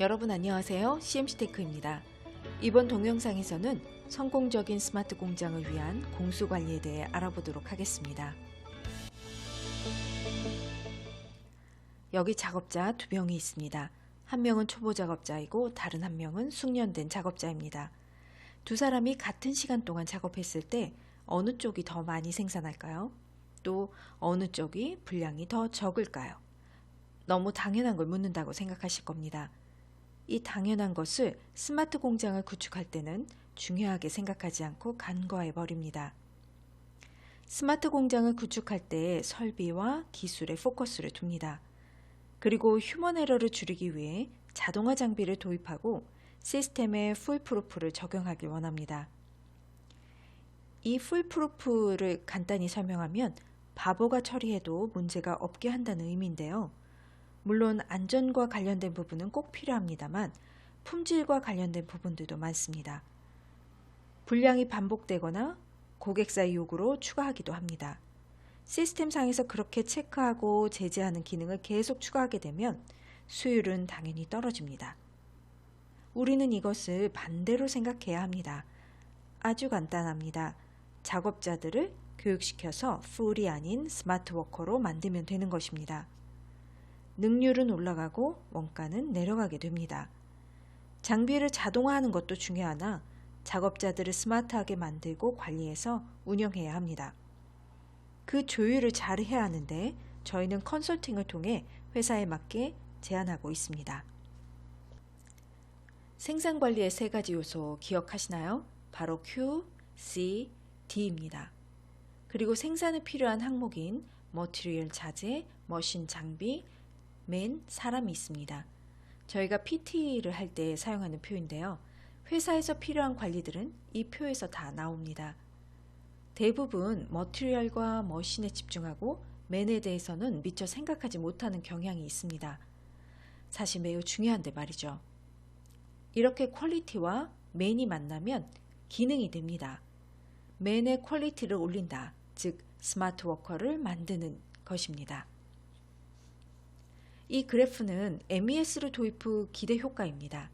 여러분 안녕하세요. CMC테크입니다. 이번 동영상에서는 성공적인 스마트 공장을 위한 공수 관리에 대해 알아보도록 하겠습니다. 여기 작업자 두 명이 있습니다. 한 명은 초보 작업자이고 다른 한 명은 숙련된 작업자입니다. 두 사람이 같은 시간 동안 작업했을 때 어느 쪽이 더 많이 생산할까요? 또 어느 쪽이 분량이 더 적을까요? 너무 당연한 걸 묻는다고 생각하실 겁니다. 이 당연한 것을 스마트 공장을 구축할 때는 중요하게 생각하지 않고 간과해 버립니다. 스마트 공장을 구축할 때 설비와 기술에 포커스를 둡니다. 그리고 휴먼 에러를 줄이기 위해 자동화 장비를 도입하고 시스템에 풀프루프를 적용하길 원합니다. 이 풀프루프를 간단히 설명하면 바보가 처리해도 문제가 없게 한다는 의미인데요. 물론 안전과 관련된 부분은 꼭 필요합니다만 품질과 관련된 부분들도 많습니다. 불량이 반복되거나 고객사의 요구로 추가하기도 합니다. 시스템상에서 그렇게 체크하고 제재하는 기능을 계속 추가하게 되면 수율은 당연히 떨어집니다. 우리는 이것을 반대로 생각해야 합니다. 아주 간단합니다. 작업자들을 교육시켜서 풀이 아닌 스마트 워커로 만들면 되는 것입니다. 능률은 올라가고 원가는 내려가게 됩니다. 장비를 자동화하는 것도 중요하나 작업자들을 스마트하게 만들고 관리해서 운영해야 합니다. 그 조율을 잘 해야 하는데 저희는 컨설팅을 통해 회사에 맞게 제안하고 있습니다. 생산관리의 세 가지 요소 기억하시나요? 바로 Q, C, D입니다. 그리고 생산에 필요한 항목인 머티리얼 자재, 머신 장비, 맨, 사람이 있습니다. 저희가 PT를 할 때 사용하는 표인데요. 회사에서 필요한 관리들은 이 표에서 다 나옵니다. 대부분 머티리얼과 머신에 집중하고 맨에 대해서는 미처 생각하지 못하는 경향이 있습니다. 사실 매우 중요한데 말이죠. 이렇게 퀄리티와 맨이 만나면 기능이 됩니다. 맨의 퀄리티를 올린다, 즉 스마트 워커를 만드는 것입니다. 이 그래프는 MES를 도입 후 기대 효과입니다.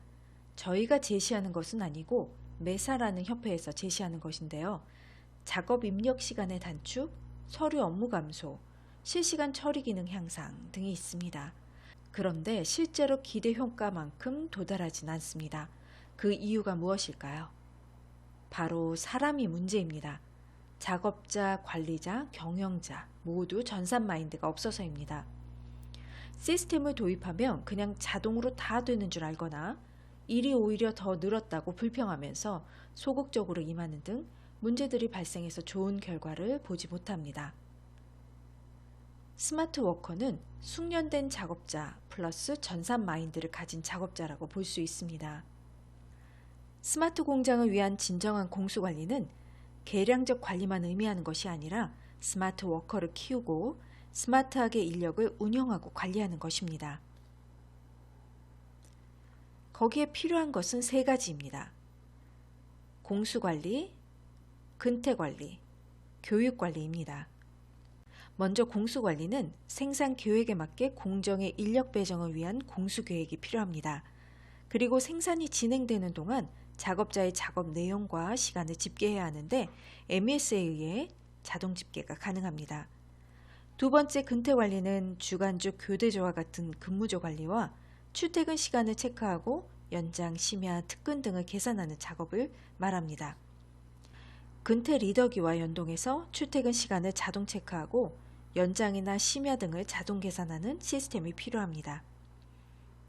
저희가 제시하는 것은 아니고 메사라는 협회에서 제시하는 것인데요. 작업 입력 시간의 단축, 서류 업무 감소, 실시간 처리 기능 향상 등이 있습니다. 그런데 실제로 기대 효과만큼 도달하진 않습니다. 그 이유가 무엇일까요? 바로 사람이 문제입니다. 작업자, 관리자, 경영자 모두 전산 마인드가 없어서입니다. 시스템을 도입하면 그냥 자동으로 다 되는 줄 알거나 일이 오히려 더 늘었다고 불평하면서 소극적으로 임하는 등 문제들이 발생해서 좋은 결과를 보지 못합니다. 스마트 워커는 숙련된 작업자 플러스 전산 마인드를 가진 작업자라고 볼 수 있습니다. 스마트 공장을 위한 진정한 공수 관리는 계량적 관리만 의미하는 것이 아니라 스마트 워커를 키우고 스마트하게 인력을 운영하고 관리하는 것입니다. 거기에 필요한 것은 세 가지입니다. 공수관리, 근태관리, 교육관리입니다. 먼저 공수관리는 생산 계획에 맞게 공정의 인력 배정을 위한 공수계획이 필요합니다. 그리고 생산이 진행되는 동안 작업자의 작업 내용과 시간을 집계해야 하는데 MES에 의해 자동 집계가 가능합니다. 두 번째 근태관리는 주간주 교대조와 같은 근무조 관리와 출퇴근 시간을 체크하고 연장, 심야, 특근 등을 계산하는 작업을 말합니다. 근태 리더기와 연동해서 출퇴근 시간을 자동 체크하고 연장이나 심야 등을 자동 계산하는 시스템이 필요합니다.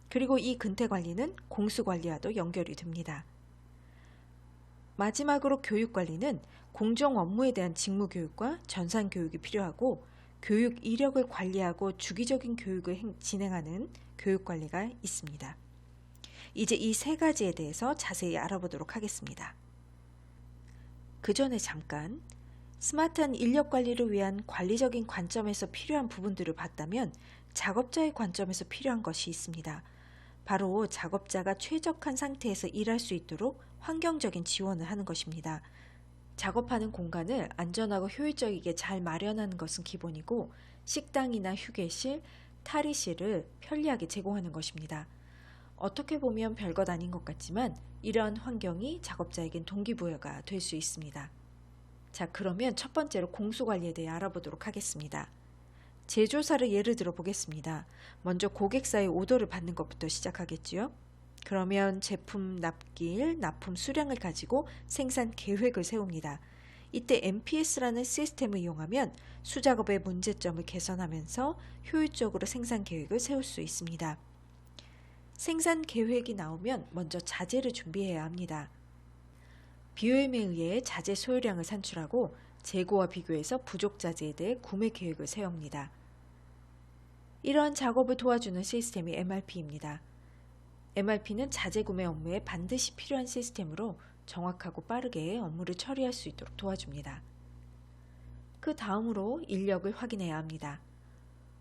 그리고 이 근태관리는 공수관리와도 연결이 됩니다. 마지막으로 교육관리는 공정 업무에 대한 직무교육과 전산교육이 필요하고 교육 이력을 관리하고 주기적인 교육을 진행하는 교육관리가 있습니다. 이제 이 세 가지에 대해서 자세히 알아보도록 하겠습니다. 그 전에 잠깐 스마트한 인력 관리를 위한 관리적인 관점에서 필요한 부분들을 봤다면 작업자의 관점에서 필요한 것이 있습니다. 바로 작업자가 최적한 상태에서 일할 수 있도록 환경적인 지원을 하는 것입니다. 작업하는 공간을 안전하고 효율적이게 잘 마련하는 것은 기본이고 식당이나 휴게실, 탈의실을 편리하게 제공하는 것입니다. 어떻게 보면 별것 아닌 것 같지만 이러한 환경이 작업자에겐 동기부여가 될 수 있습니다. 자, 그러면 첫 번째로 공수관리에 대해 알아보도록 하겠습니다. 제조사를 예를 들어 보겠습니다. 먼저 고객사의 오더를 받는 것부터 시작하겠지요. 그러면 제품 납기일, 납품 수량을 가지고 생산 계획을 세웁니다. 이때 MPS라는 시스템을 이용하면 수작업의 문제점을 개선하면서 효율적으로 생산 계획을 세울 수 있습니다. 생산 계획이 나오면 먼저 자재를 준비해야 합니다. 비효임에 의해 자재 소요량을 산출하고 재고와 비교해서 부족 자재에 대해 구매 계획을 세웁니다. 이러한 작업을 도와주는 시스템이 MRP입니다. MRP는 자재 구매 업무에 반드시 필요한 시스템으로 정확하고 빠르게 업무를 처리할 수 있도록 도와줍니다. 그 다음으로 인력을 확인해야 합니다.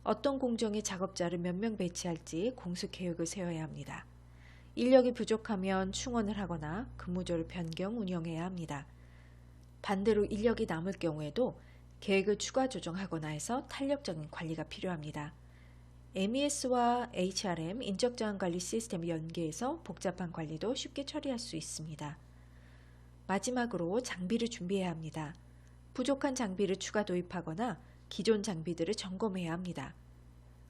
어떤 공정에 작업자를 몇 명 배치할지 공수 계획을 세워야 합니다. 인력이 부족하면 충원을 하거나 근무조를 변경 운영해야 합니다. 반대로 인력이 남을 경우에도 계획을 추가 조정하거나 해서 탄력적인 관리가 필요합니다. MES와 HRM 인적자원관리 시스템을 연계해서 복잡한 관리도 쉽게 처리할 수 있습니다. 마지막으로 장비를 준비해야 합니다. 부족한 장비를 추가 도입하거나 기존 장비들을 점검해야 합니다.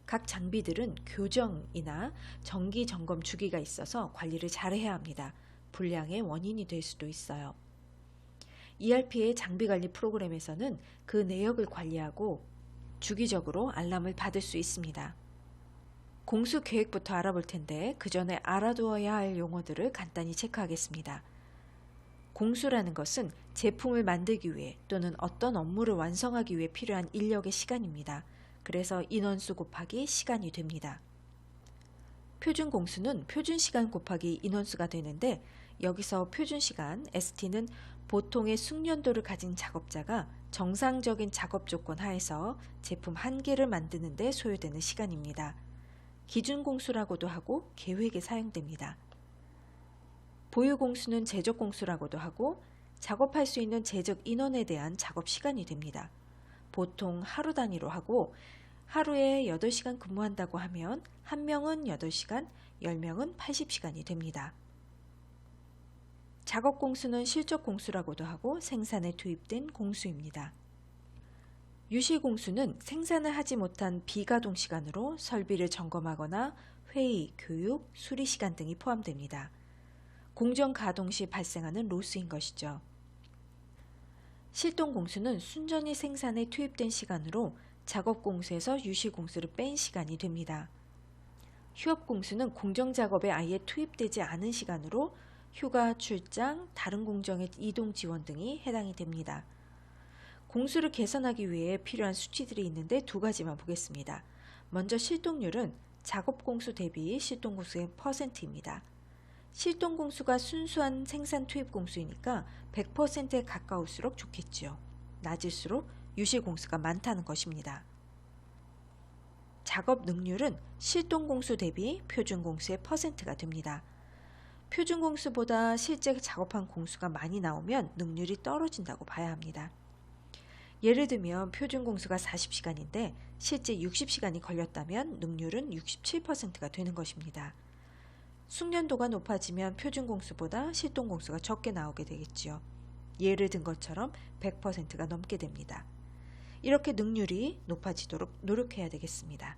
각 장비들은 교정이나 정기 점검 주기가 있어서 관리를 잘해야 합니다. 불량의 원인이 될 수도 있어요. ERP의 장비관리 프로그램에서는 그 내역을 관리하고 주기적으로 알람을 받을 수 있습니다. 공수 계획부터 알아볼 텐데 그 전에 알아두어야 할 용어들을 간단히 체크하겠습니다. 공수라는 것은 제품을 만들기 위해 또는 어떤 업무를 완성하기 위해 필요한 인력의 시간입니다. 그래서 인원수 곱하기 시간이 됩니다. 표준 공수는 표준 시간 곱하기 인원수가 되는데 여기서 표준 시간 ST는 보통의 숙련도를 가진 작업자가 정상적인 작업 조건 하에서 제품 한 개를 만드는 데 소요되는 시간입니다. 기준 공수라고도 하고 계획에 사용됩니다. 보유 공수는 제적 공수라고도 하고 작업할 수 있는 제적 인원에 대한 작업 시간이 됩니다. 보통 하루 단위로 하고 하루에 8시간 근무한다고 하면 1명은 8시간, 10명은 80시간이 됩니다. 작업 공수는 실적 공수라고도 하고 생산에 투입된 공수입니다. 유시 공수는 생산을 하지 못한 비가동 시간으로 설비를 점검하거나 회의, 교육, 수리 시간 등이 포함됩니다. 공정 가동 시 발생하는 로스인 것이죠. 실동 공수는 순전히 생산에 투입된 시간으로 작업 공수에서 유시 공수를 뺀 시간이 됩니다. 휴업 공수는 공정 작업에 아예 투입되지 않은 시간으로 휴가, 출장, 다른 공정의 이동 지원 등이 해당이 됩니다. 공수를 개선하기 위해 필요한 수치들이 있는데 두 가지만 보겠습니다. 먼저 실동률은 작업 공수 대비 실동 공수의 %입니다. 실동 공수가 순수한 생산 투입 공수이니까 100%에 가까울수록 좋겠지요. 낮을수록 유시 공수가 많다는 것입니다. 작업 능률은 실동 공수 대비 표준 공수의 %가 됩니다. 표준 공수보다 실제 작업한 공수가 많이 나오면 능률이 떨어진다고 봐야 합니다. 예를 들면 표준 공수가 40시간인데 실제 60시간이 걸렸다면 능률은 67%가 되는 것입니다. 숙련도가 높아지면 표준 공수보다 실동 공수가 적게 나오게 되겠지요. 예를 든 것처럼 100%가 넘게 됩니다. 이렇게 능률이 높아지도록 노력해야 되겠습니다.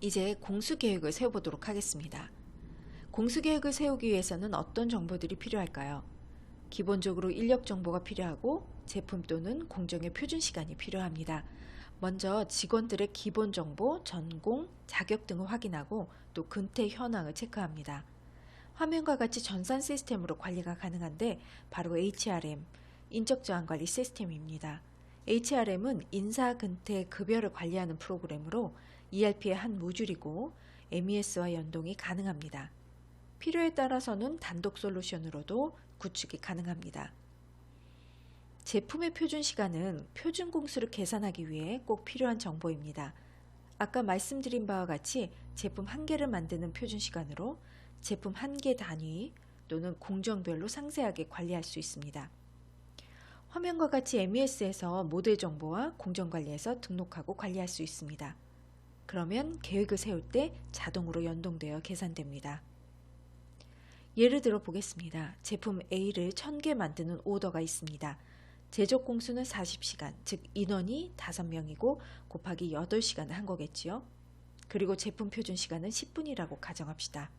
이제 공수계획을 세워보도록 하겠습니다. 공수계획을 세우기 위해서는 어떤 정보들이 필요할까요? 기본적으로 인력 정보가 필요하고 제품 또는 공정의 표준 시간이 필요합니다. 먼저 직원들의 기본 정보, 전공, 자격 등을 확인하고 또 근태 현황을 체크합니다. 화면과 같이 전산 시스템으로 관리가 가능한데 바로 HRM, 인적저항관리 시스템입니다. HRM은 인사, 근태, 급여를 관리하는 프로그램으로 ERP의 한 모듈이고 MES와 연동이 가능합니다. 필요에 따라서는 단독 솔루션으로도 구축이 가능합니다. 제품의 표준 시간은 표준 공수를 계산하기 위해 꼭 필요한 정보입니다. 아까 말씀드린 바와 같이 제품 한 개를 만드는 표준 시간으로 제품 한 개 단위 또는 공정별로 상세하게 관리할 수 있습니다. 화면과 같이 MES에서 모델 정보와 공정관리에서 등록하고 관리할 수 있습니다. 그러면 계획을 세울 때 자동으로 연동되어 계산됩니다. 예를 들어 보겠습니다. 제품 A를 1000개 만드는 오더가 있습니다. 제조 공수는 40시간, 즉 인원이 5명이고 곱하기 8시간을 한 거겠지요. 그리고 제품 표준 시간은 10분이라고 가정합시다.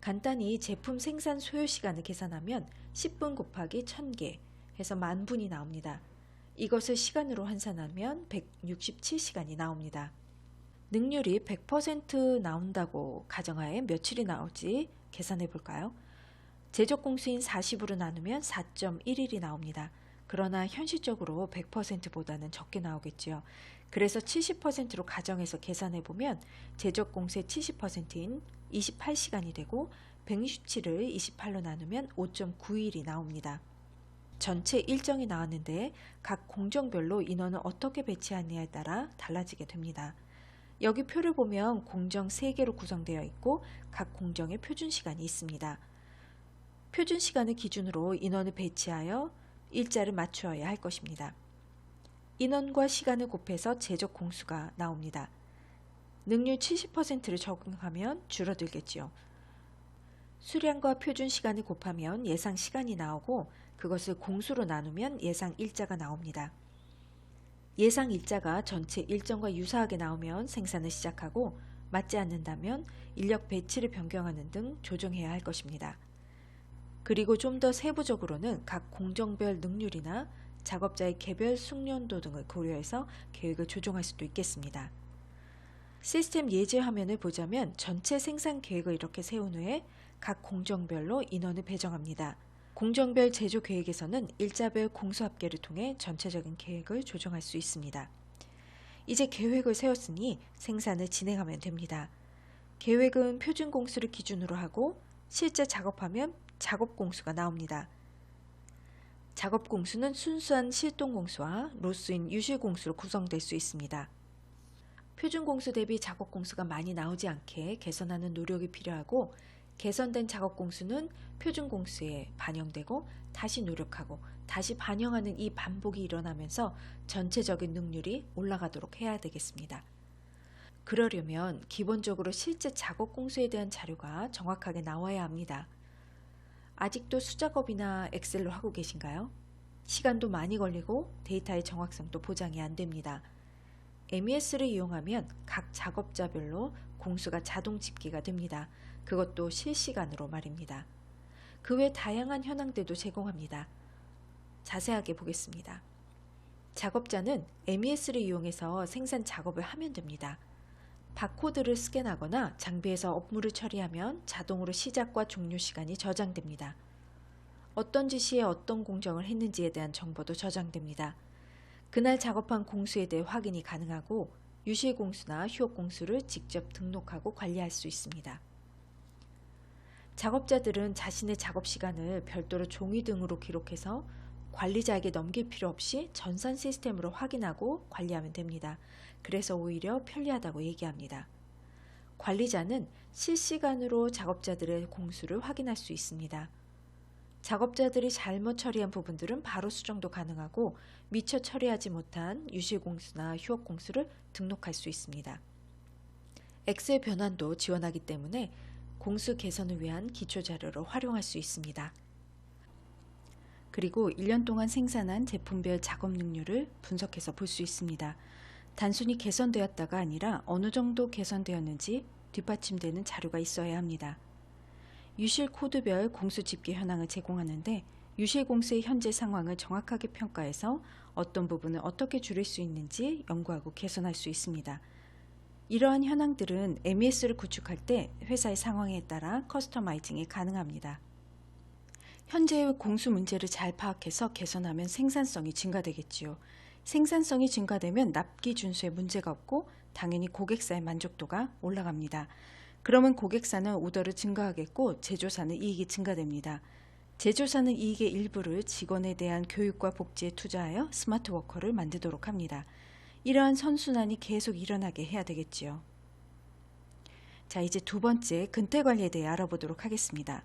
간단히 제품 생산 소요 시간을 계산하면 10분 곱하기 1000개 해서 10,000분이 나옵니다. 이것을 시간으로 환산하면 167시간이 나옵니다. 능률이 100% 나온다고 가정하에 며칠이 나올지 계산해 볼까요? 제조 공수인 40으로 나누면 4.1일이 나옵니다. 그러나 현실적으로 100%보다는 적게 나오겠지요. 그래서 70%로 가정해서 계산해 보면 제조 공수의 70%인 28시간이 되고 167을 28로 나누면 5.9일이 나옵니다. 전체 일정이 나왔는데 각 공정별로 인원을 어떻게 배치하느냐에 따라 달라지게 됩니다. 여기 표를 보면 공정 3개로 구성되어 있고 각 공정의 표준 시간이 있습니다. 표준 시간을 기준으로 인원을 배치하여 일자를 맞추어야 할 것입니다. 인원과 시간을 곱해서 제조 공수가 나옵니다. 능률 70%를 적용하면 줄어들겠지요. 수량과 표준 시간을 곱하면 예상 시간이 나오고 그것을 공수로 나누면 예상 일자가 나옵니다. 예상 일자가 전체 일정과 유사하게 나오면 생산을 시작하고 맞지 않는다면 인력 배치를 변경하는 등 조정해야 할 것입니다. 그리고 좀 더 세부적으로는 각 공정별 능률이나 작업자의 개별 숙련도 등을 고려해서 계획을 조정할 수도 있겠습니다. 시스템 예제 화면을 보자면 전체 생산 계획을 이렇게 세운 후에 각 공정별로 인원을 배정합니다. 공정별 제조 계획에서는 일자별 공수합계를 통해 전체적인 계획을 조정할 수 있습니다. 이제 계획을 세웠으니 생산을 진행하면 됩니다. 계획은 표준 공수를 기준으로 하고 실제 작업하면 작업 공수가 나옵니다. 작업 공수는 순수한 실동 공수와 로스인 유실 공수로 구성될 수 있습니다. 표준 공수 대비 작업 공수가 많이 나오지 않게 개선하는 노력이 필요하고 개선된 작업 공수는 표준 공수에 반영되고 다시 노력하고 다시 반영하는 이 반복이 일어나면서 전체적인 능률이 올라가도록 해야 되겠습니다. 그러려면 기본적으로 실제 작업 공수에 대한 자료가 정확하게 나와야 합니다. 아직도 수작업이나 엑셀로 하고 계신가요? 시간도 많이 걸리고 데이터의 정확성도 보장이 안 됩니다. MES를 이용하면 각 작업자별로 공수가 자동 집계가 됩니다. 그것도 실시간으로 말입니다. 그 외 다양한 현황들도 제공합니다. 자세하게 보겠습니다. 작업자는 MES를 이용해서 생산 작업을 하면 됩니다. 바코드를 스캔하거나 장비에서 업무를 처리하면 자동으로 시작과 종료 시간이 저장됩니다. 어떤 지시에 어떤 공정을 했는지에 대한 정보도 저장됩니다. 그날 작업한 공수에 대해 확인이 가능하고 유실 공수나 휴업 공수를 직접 등록하고 관리할 수 있습니다. 작업자들은 자신의 작업 시간을 별도로 종이 등으로 기록해서 관리자에게 넘길 필요 없이 전산 시스템으로 확인하고 관리하면 됩니다. 그래서 오히려 편리하다고 얘기합니다. 관리자는 실시간으로 작업자들의 공수를 확인할 수 있습니다. 작업자들이 잘못 처리한 부분들은 바로 수정도 가능하고 미처 처리하지 못한 유실 공수나 휴업 공수를 등록할 수 있습니다. 엑셀 변환도 지원하기 때문에 공수 개선을 위한 기초 자료로 활용할 수 있습니다. 그리고 1년 동안 생산한 제품별 작업 능률을 분석해서 볼 수 있습니다. 단순히 개선되었다가 아니라 어느 정도 개선되었는지 뒷받침되는 자료가 있어야 합니다. 유실 코드별 공수 집계 현황을 제공하는데 유실 공수의 현재 상황을 정확하게 평가해서 어떤 부분을 어떻게 줄일 수 있는지 연구하고 개선할 수 있습니다. 이러한 현황들은 MES를 구축할 때 회사의 상황에 따라 커스터마이징이 가능합니다. 현재의 공수 문제를 잘 파악해서 개선하면 생산성이 증가되겠지요. 생산성이 증가되면 납기 준수에 문제가 없고 당연히 고객사의 만족도가 올라갑니다. 그러면 고객사는 오더를 증가하겠고 제조사는 이익이 증가됩니다. 제조사는 이익의 일부를 직원에 대한 교육과 복지에 투자하여 스마트 워커를 만들도록 합니다. 이러한 선순환이 계속 일어나게 해야 되겠지요. 자, 이제 두 번째 근태 관리에 대해 알아보도록 하겠습니다.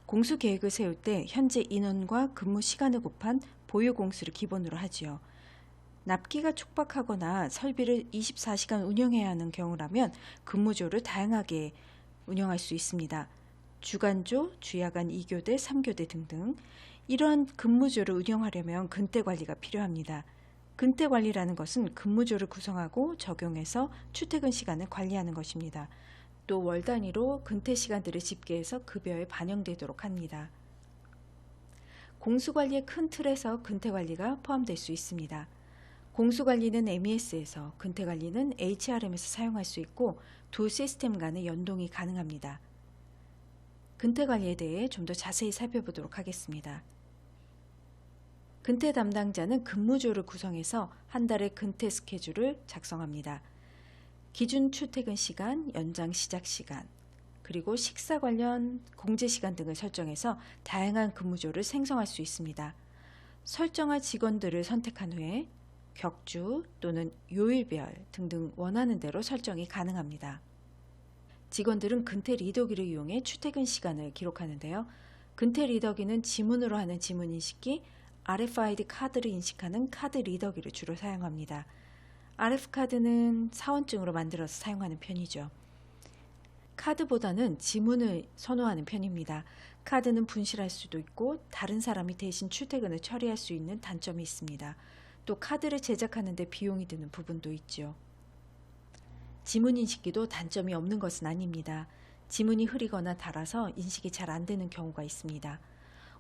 공수 계획을 세울 때 현재 인원과 근무 시간을 곱한 보유 공수를 기본으로 하지요. 납기가 촉박하거나 설비를 24시간 운영해야 하는 경우라면 근무조를 다양하게 운영할 수 있습니다. 주간조, 주야간 2교대, 3교대 등등. 이러한 근무조를 운영하려면 근태 관리가 필요합니다. 근태 관리라는 것은 근무조를 구성하고 적용해서 출퇴근 시간을 관리하는 것입니다. 또 월 단위로 근태 시간들을 집계해서 급여에 반영되도록 합니다. 공수관리의 큰 틀에서 근태 관리가 포함될 수 있습니다. 공수관리는 MES에서, 근태관리는 HRM에서 사용할 수 있고 두 시스템 간의 연동이 가능합니다. 근태관리에 대해 좀 더 자세히 살펴보도록 하겠습니다. 근태 담당자는 근무조를 구성해서 한 달의 근태 스케줄을 작성합니다. 기준 출퇴근 시간, 연장 시작 시간, 그리고 식사 관련 공제 시간 등을 설정해서 다양한 근무조를 생성할 수 있습니다. 설정할 직원들을 선택한 후에 격주 또는 요일별 등등 원하는 대로 설정이 가능합니다. 직원들은 근태 리더기를 이용해 출퇴근 시간을 기록하는데요. 근태 리더기는 지문으로 하는 지문 인식기, RFID 카드를 인식하는 카드 리더기를 주로 사용합니다. RF카드는 사원증으로 만들어서 사용하는 편이죠. 카드보다는 지문을 선호하는 편입니다. 카드는 분실할 수도 있고 다른 사람이 대신 출퇴근을 처리할 수 있는 단점이 있습니다. 또 카드를 제작하는 데 비용이 드는 부분도 있죠. 지문 인식기도 단점이 없는 것은 아닙니다. 지문이 흐리거나 닳아서 인식이 잘 안 되는 경우가 있습니다.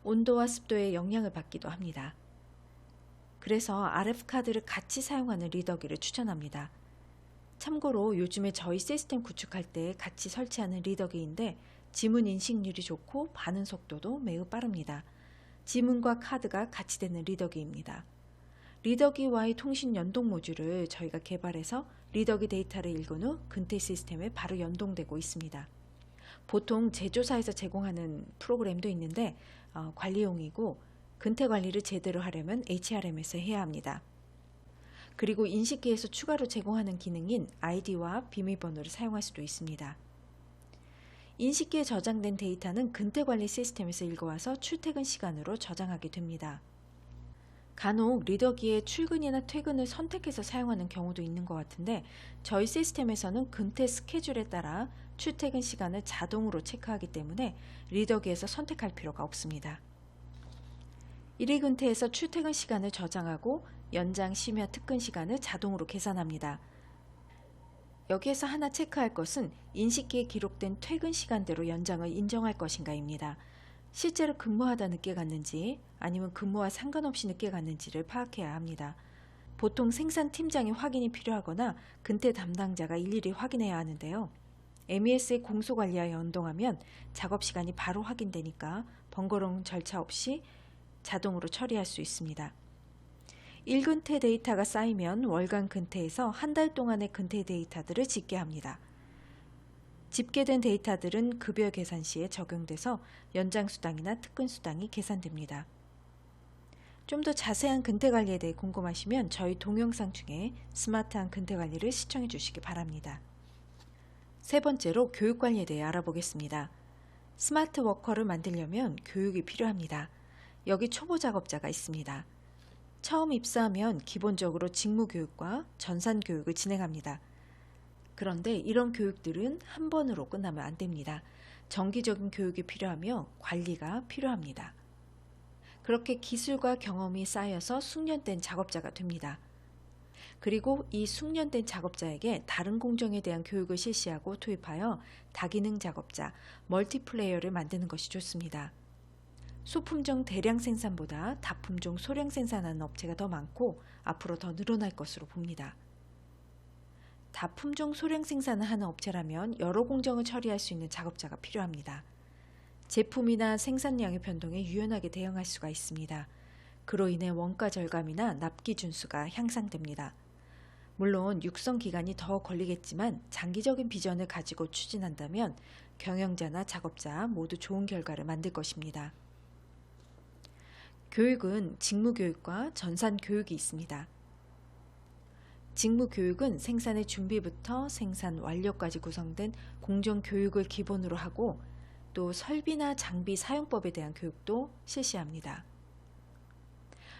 온도와 습도에 영향을 받기도 합니다. 그래서 RF카드를 같이 사용하는 리더기를 추천합니다. 참고로 요즘에 저희 시스템 구축할 때 같이 설치하는 리더기인데 지문 인식률이 좋고 반응 속도도 매우 빠릅니다. 지문과 카드가 같이 되는 리더기입니다. 리더기와의 통신 연동 모듈을 저희가 개발해서 리더기 데이터를 읽은 후 근태 시스템에 바로 연동되고 있습니다. 보통 제조사에서 제공하는 프로그램도 있는데 관리용이고 근태 관리를 제대로 하려면 HRM에서 해야 합니다. 그리고 인식기에서 추가로 제공하는 기능인 아이디와 비밀번호를 사용할 수도 있습니다. 인식기에 저장된 데이터는 근태 관리 시스템에서 읽어와서 출퇴근 시간으로 저장하게 됩니다. 간혹 리더기에 출근이나 퇴근을 선택해서 사용하는 경우도 있는 것 같은데 저희 시스템에서는 근태 스케줄에 따라 출퇴근 시간을 자동으로 체크하기 때문에 리더기에서 선택할 필요가 없습니다. 1일 근태에서 출퇴근 시간을 저장하고 연장, 심야, 특근 시간을 자동으로 계산합니다. 여기에서 하나 체크할 것은 인식기에 기록된 퇴근 시간대로 연장을 인정할 것인가입니다. 실제로 근무하다 늦게 갔는지 아니면 근무와 상관없이 늦게 갔는지를 파악해야 합니다. 보통 생산팀장이 확인이 필요하거나 근태 담당자가 일일이 확인해야 하는데요. MES의 공소관리와 연동하면 작업시간이 바로 확인되니까 번거로운 절차 없이 자동으로 처리할 수 있습니다. 1근태 데이터가 쌓이면 월간 근태에서 한 달 동안의 근태 데이터들을 집계합니다. 집계된 데이터들은 급여 계산 시에 적용돼서 연장수당이나 특근수당이 계산됩니다. 좀 더 자세한 근태관리에 대해 궁금하시면 저희 동영상 중에 스마트한 근태관리를 시청해 주시기 바랍니다. 세 번째로 교육관리에 대해 알아보겠습니다. 스마트 워커를 만들려면 교육이 필요합니다. 여기 초보 작업자가 있습니다. 처음 입사하면 기본적으로 직무교육과 전산교육을 진행합니다. 그런데 이런 교육들은 한 번으로 끝나면 안 됩니다. 정기적인 교육이 필요하며 관리가 필요합니다. 그렇게 기술과 경험이 쌓여서 숙련된 작업자가 됩니다. 그리고 이 숙련된 작업자에게 다른 공정에 대한 교육을 실시하고 투입하여 다기능 작업자, 멀티플레이어를 만드는 것이 좋습니다. 소품종 대량 생산보다 다품종 소량 생산하는 업체가 더 많고 앞으로 더 늘어날 것으로 봅니다. 다품종 소량 생산을 하는 업체라면 여러 공정을 처리할 수 있는 작업자가 필요합니다. 제품이나 생산량의 변동에 유연하게 대응할 수가 있습니다. 그로 인해 원가 절감이나 납기 준수가 향상됩니다. 물론 육성 기간이 더 걸리겠지만 장기적인 비전을 가지고 추진한다면 경영자나 작업자 모두 좋은 결과를 만들 것입니다. 교육은 직무교육과 전산교육이 있습니다. 직무교육은 생산의 준비부터 생산 완료까지 구성된 공정교육을 기본으로 하고 또 설비나 장비 사용법에 대한 교육도 실시합니다.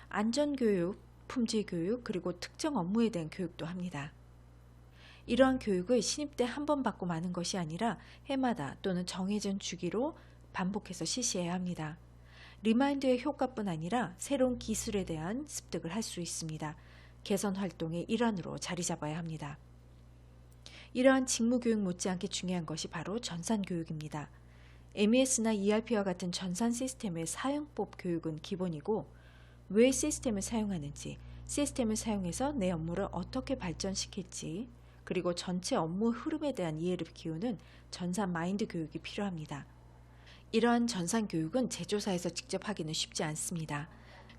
안전교육, 품질 교육, 그리고 특정 업무에 대한 교육도 합니다. 이러한 교육을 신입 때 한 번 받고 마는 것이 아니라 해마다 또는 정해진 주기로 반복해서 실시해야 합니다. 리마인드의 효과뿐 아니라 새로운 기술에 대한 습득을 할 수 있습니다. 개선 활동의 일환으로 자리 잡아야 합니다. 이러한 직무교육 못지않게 중요한 것이 바로 전산교육입니다. MES나 ERP와 같은 전산 시스템의 사용법 교육은 기본이고, 왜 시스템을 사용하는지, 시스템을 사용해서 내 업무를 어떻게 발전시킬지, 그리고 전체 업무 흐름에 대한 이해를 키우는 전산 마인드 교육이 필요합니다. 이러한 전산 교육은 제조사에서 직접 하기는 쉽지 않습니다.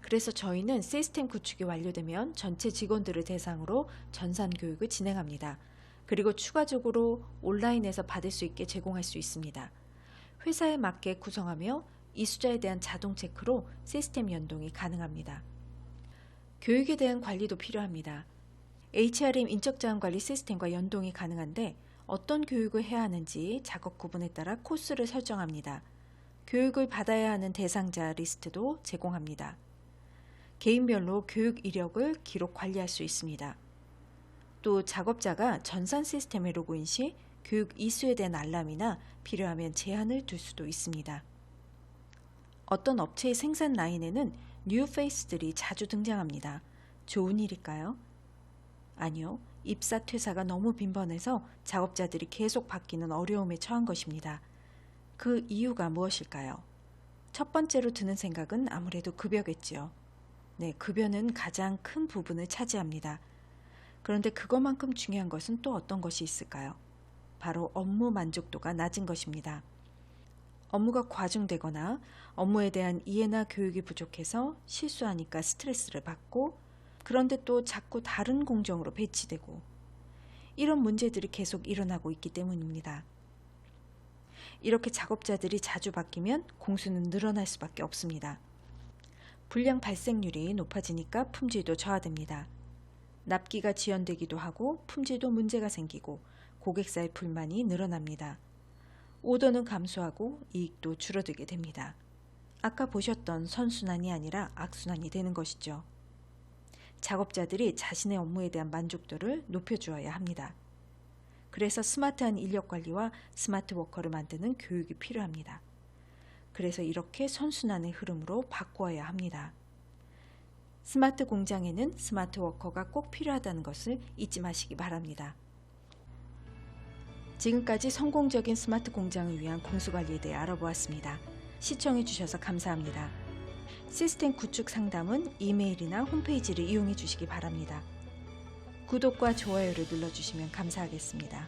그래서 저희는 시스템 구축이 완료되면 전체 직원들을 대상으로 전산 교육을 진행합니다. 그리고 추가적으로 온라인에서 받을 수 있게 제공할 수 있습니다. 회사에 맞게 구성하며 이수자에 대한 자동 체크로 시스템 연동이 가능합니다. 교육에 대한 관리도 필요합니다. HRM 인적자원 관리 시스템과 연동이 가능한데 어떤 교육을 해야 하는지 작업 구분에 따라 코스를 설정합니다. 교육을 받아야 하는 대상자 리스트도 제공합니다. 개인별로 교육 이력을 기록 관리할 수 있습니다. 또 작업자가 전산 시스템에 로그인 시 교육 이수에 대한 알람이나 필요하면 제한을 둘 수도 있습니다. 어떤 업체의 생산 라인에는 뉴 페이스들이 자주 등장합니다. 좋은 일일까요? 아니요. 입사 퇴사가 너무 빈번해서 작업자들이 계속 바뀌는 어려움에 처한 것입니다. 그 이유가 무엇일까요? 첫 번째로 드는 생각은 아무래도 급여겠지요. 네, 급여는 가장 큰 부분을 차지합니다. 그런데 그것만큼 중요한 것은 또 어떤 것이 있을까요? 바로 업무 만족도가 낮은 것입니다. 업무가 과중되거나 업무에 대한 이해나 교육이 부족해서 실수하니까 스트레스를 받고, 그런데 또 자꾸 다른 공정으로 배치되고, 이런 문제들이 계속 일어나고 있기 때문입니다. 이렇게 작업자들이 자주 바뀌면 공수는 늘어날 수밖에 없습니다. 불량 발생률이 높아지니까 품질도 저하됩니다. 납기가 지연되기도 하고 품질도 문제가 생기고 고객사의 불만이 늘어납니다. 오더는 감소하고 이익도 줄어들게 됩니다. 아까 보셨던 선순환이 아니라 악순환이 되는 것이죠. 작업자들이 자신의 업무에 대한 만족도를 높여주어야 합니다. 그래서 스마트한 인력 관리와 스마트 워커를 만드는 교육이 필요합니다. 그래서 이렇게 선순환의 흐름으로 바꾸어야 합니다. 스마트 공장에는 스마트 워커가 꼭 필요하다는 것을 잊지 마시기 바랍니다. 지금까지 성공적인 스마트 공장을 위한 공수관리에 대해 알아보았습니다. 시청해 주셔서 감사합니다. 시스템 구축 상담은 이메일이나 홈페이지를 이용해 주시기 바랍니다. 구독과 좋아요를 눌러주시면 감사하겠습니다.